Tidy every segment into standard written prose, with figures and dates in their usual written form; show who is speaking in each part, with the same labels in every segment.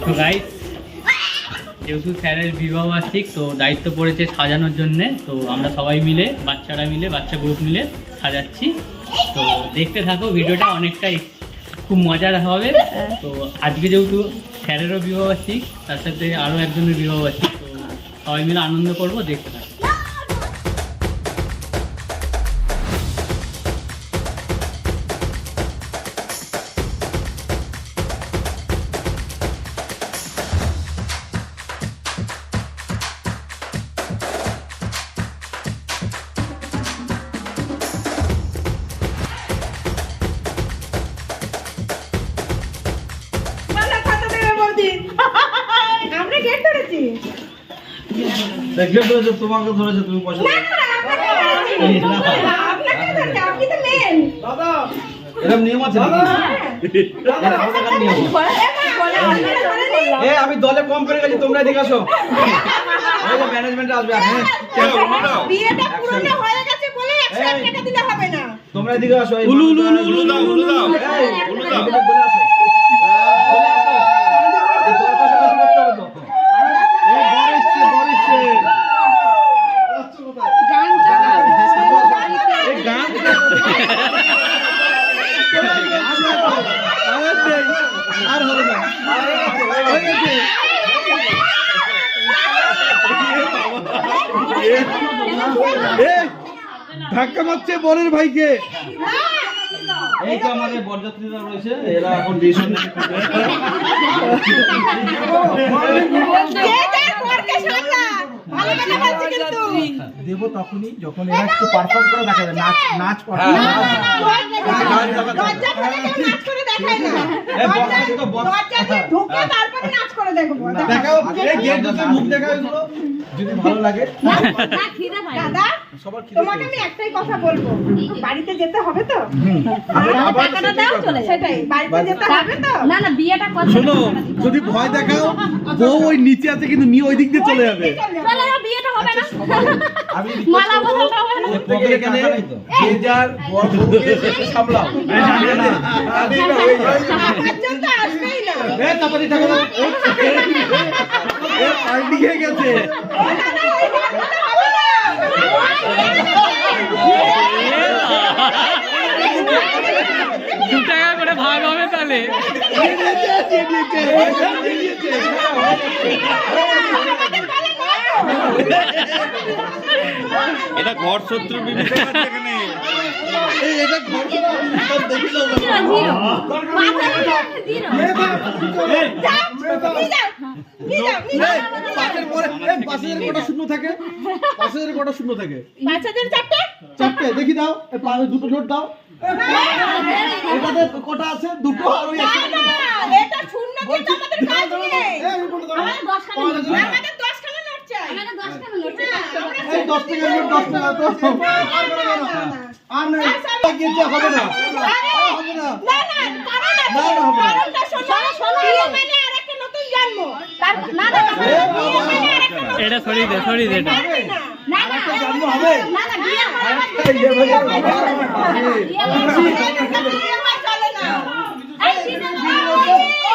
Speaker 1: তো গাইস, যেহেতু স্যারের বিবাহ বার্ষিক, তো দায়িত্ব পড়েছে সাজানোর জন্যে। তো আমরা সবাই মিলে, বাচ্চারা মিলে, বাচ্চা গ্রুপ মিলে সাজাচ্ছি। তো দেখতে থাকো ভিডিওটা, অনেকটাই খুব মজার হবে। তো আজকে যেহেতু স্যারেরও বিবাহ বার্ষিক, তার সাথে আরও একজনের বিবাহ বার্ষিক, তো সবাই মিলে আনন্দ করবো, দেখতে থাকো।
Speaker 2: তোমাকে ধরেছে, তুমি পয়সা এরকম নিয়ম আছে। আমি দলে কম করে গেছি, তোমরা এদিকে আসো। ম্যানেজমেন্ট আসবে। তোমরা এদিকে আসো। ধাক্কা মারছে বরের ভাইকে। এই তো আমাদের বরযাত্রীরা রয়েছে, এরা এখন ডিসিশন দেব তখনই যখন এরা একটু পারফর্ম করে দেখাবে, নাচ করে। যদি ভালো লাগে।
Speaker 3: দাদা, তোমাকে আমি একটাই কথা বলবো, বাড়িতে যেতে হবে তো? সেটাই, বাড়িতে যেতে হবে তো? না না, বিয়েটা কথা
Speaker 2: শোনো, যদি ভয় দেখাও, বউ ওই নিচে আছে কিন্তু নিয়ে ওই দিক দিয়ে চলে যাবে।
Speaker 3: বিয়েটা হবে না।
Speaker 2: আমি মালা বদলটা হবে না। পকেটে কেন তো যে যার বর বউকে সামলাও। না পর্যন্ত আসবেই না। তাড়াতাড়ি থাকো না। পার্টি হয়ে গেছে।
Speaker 1: ৳2 করে ভাগ হবে তাহলে।
Speaker 4: এটা ঘর শত্রু বিভীষণ এখানে।
Speaker 2: এটা ঘর দেখিলো পাঁচের কটা শূন্য থাকে? পাঁচের কটা শূন্য থাকে?
Speaker 3: 5,000 চারটে?
Speaker 2: চারটে দেখি দাও। দুটো নোট দাও। এটাতে কটা আছে? দুটো। আর ওই
Speaker 3: এটা শূন্য কিন্তু আমাদের কাজ নেই। আমাদের 10 খানা নোট চাই। আমাদের 10 খানা নোট চাই। আমাদের 10 খানা নোট চাই।
Speaker 2: এই 10 টাকা নোট 10 টাকা তো আর বড় না। আর না গিয়েছে হবে না। হবে না। না না, কারণটা শোনো। বিয়ে মানে আরেকটা নতুন জন্ম। না না,
Speaker 1: এটা সরিয়ে দে এটা।
Speaker 3: না না,
Speaker 2: জন্ম হবে।
Speaker 3: না না, বিয়ে হবে। চলে না। এই দিনে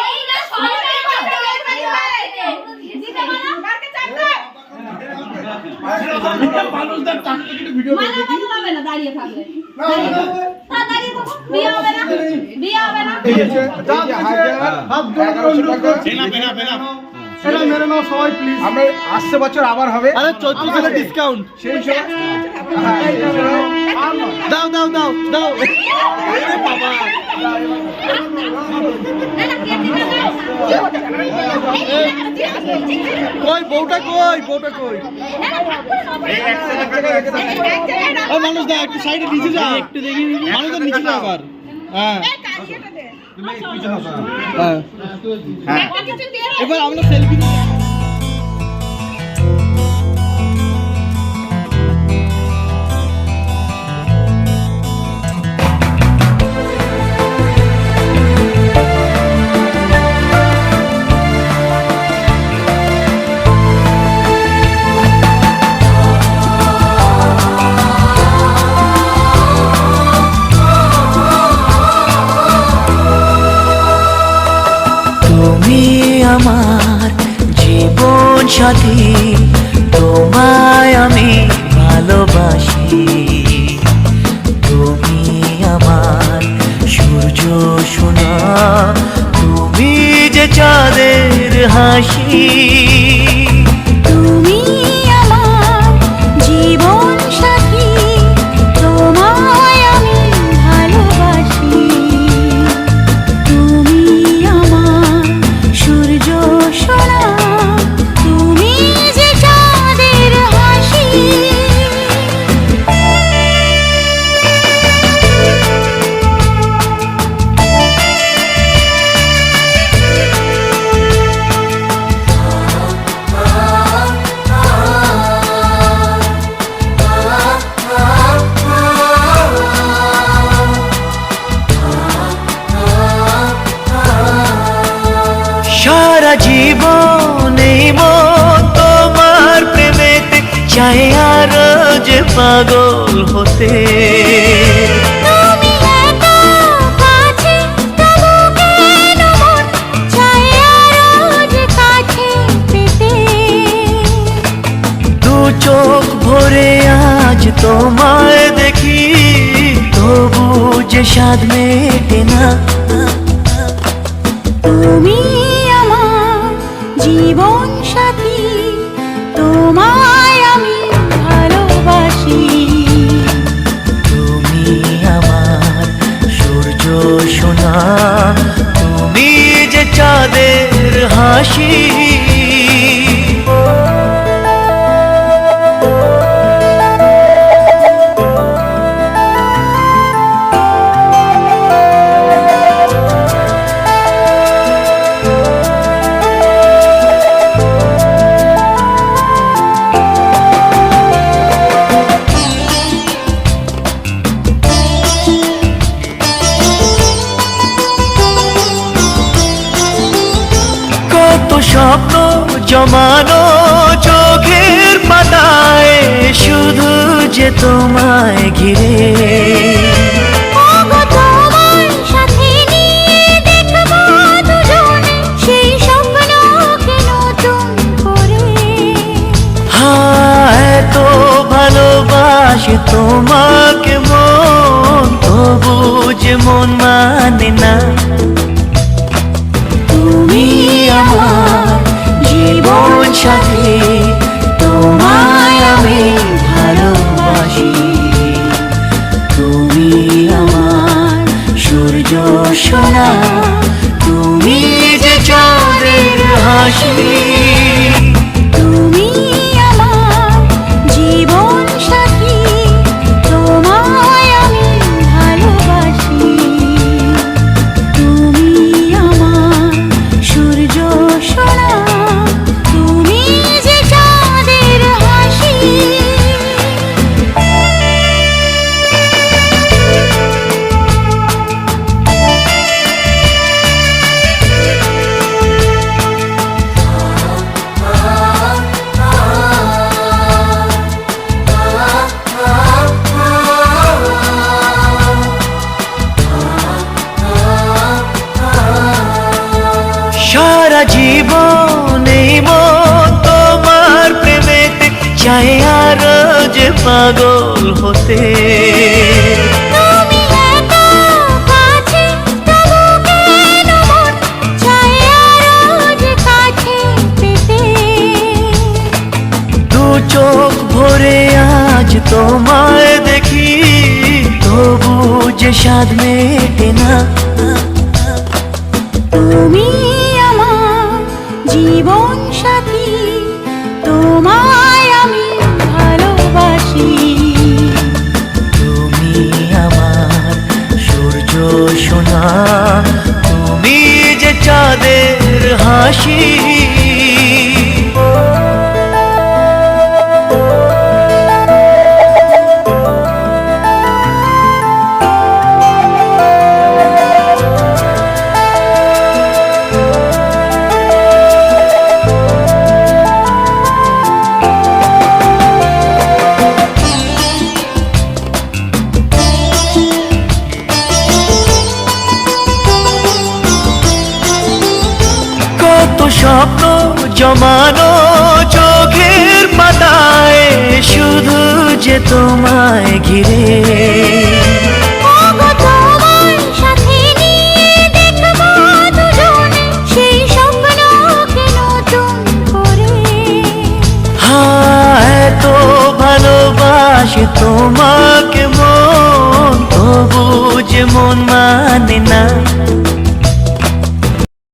Speaker 3: এই না সরকার দিতে মানা কাকে চাপবে? মানুষদের টাকা কেটে ভিডিও দেখি। হবে না, দাঁড়িয়ে থাকবে। দাঁড়িয়ে থাকো, বিয়ে হবে না। বিয়ে হবে না।
Speaker 2: ঠিক আছে, হাত জোড় করে অনুরোধ করছি।
Speaker 4: বেনা
Speaker 2: সেটা মেরে নাও সবাই প্লিজ। আমরা আসছে বছর আবার হবে। আরে 34 টাকা ডিসকাউন্ট। সেই সময় দাও দাও দাও দাও। আরে বাবা, কই বউটা কই? বউটা কই? ও মানুষ দা একটু সাইডে নিচে যা, একটু দেখি মানুষ দা নিচে যা আবার। হ্যাঁ হ্যাঁ, এবার আমরা সেলফি
Speaker 5: আমার সাথী তোমায় আমি ভালোবাসি। তুমি আমার সূর্য সোনা, তুমি যে চাঁদের হাসি।
Speaker 3: তুমি আমার জীবন সাথী, তোমায় আমি ভালোবাসি। তুমি আমার সূর্য সোনা, তুমি যে চাঁদের হাসি।
Speaker 5: সারা জীবন এই মন তোমার প্রেমেতে চাই আরো যে পাগল হতে।
Speaker 3: তুমি এত কাছে, তবু কেন মন চায় আরো যে কাছে পেতে।
Speaker 5: দু চোখ ভরে আজ তোমায় দেখি, তবু যে স্বাদ মেটে না।
Speaker 3: তুমি আমার জীবন সাথী, তোমায় আমি ভালোবাসি।
Speaker 5: তুমি আমার সূর্য সোনা, তুমি যে চাঁদের হাসি। কত স্বপ্ন জমানো চোখের পাতায়, শুধু যে তোমায় ঘিরে।
Speaker 3: ওগো তোমার সাথে নিয়ে দেখবো দুজনে সেই স্বপ্নকে নতুন করে।
Speaker 5: হায় তো ভালোবাসে তোমাকে মন, তবু যে মন মানে না। তুমি আমার জীবন সাথী, তোমায় আমি ভালোবাসি। তুমি আমার সূর্য সোনা, তুমি যে চাঁদের হাসি।
Speaker 3: তুমি আমার জীবন সাথী, তোমায় আমি ভালোবাসি। তুমি আমার সূর্য সোনা, তুমি যে চাঁদের হাসি।
Speaker 5: সারা জীবন এই মন তোমার প্রেমেতে চাই আরো যে পাগল হতে।
Speaker 3: তুমি এত কাছে, তবু কেন মন চায় আরো যে কাছে পেতে।
Speaker 5: দু চোখ ভরে আজ তোমায় দেখি, তবু যে স্বাদ মেটে না।
Speaker 3: তুমি আমার জীবন সাথী, তোমায় আমি ভালোবাসি।
Speaker 5: তুমি আমার সূর্য সোনা, তুমি যে চাঁদের হাসি। স্বপ্ন জমানো তোমায় ঘিরে। ওগো তোমার সাথে নিয়ে দেখবো দুজনে সেই স্বপ্নকে নতুন করে। হ্যাঁ এত ভালোবাসি তোমায়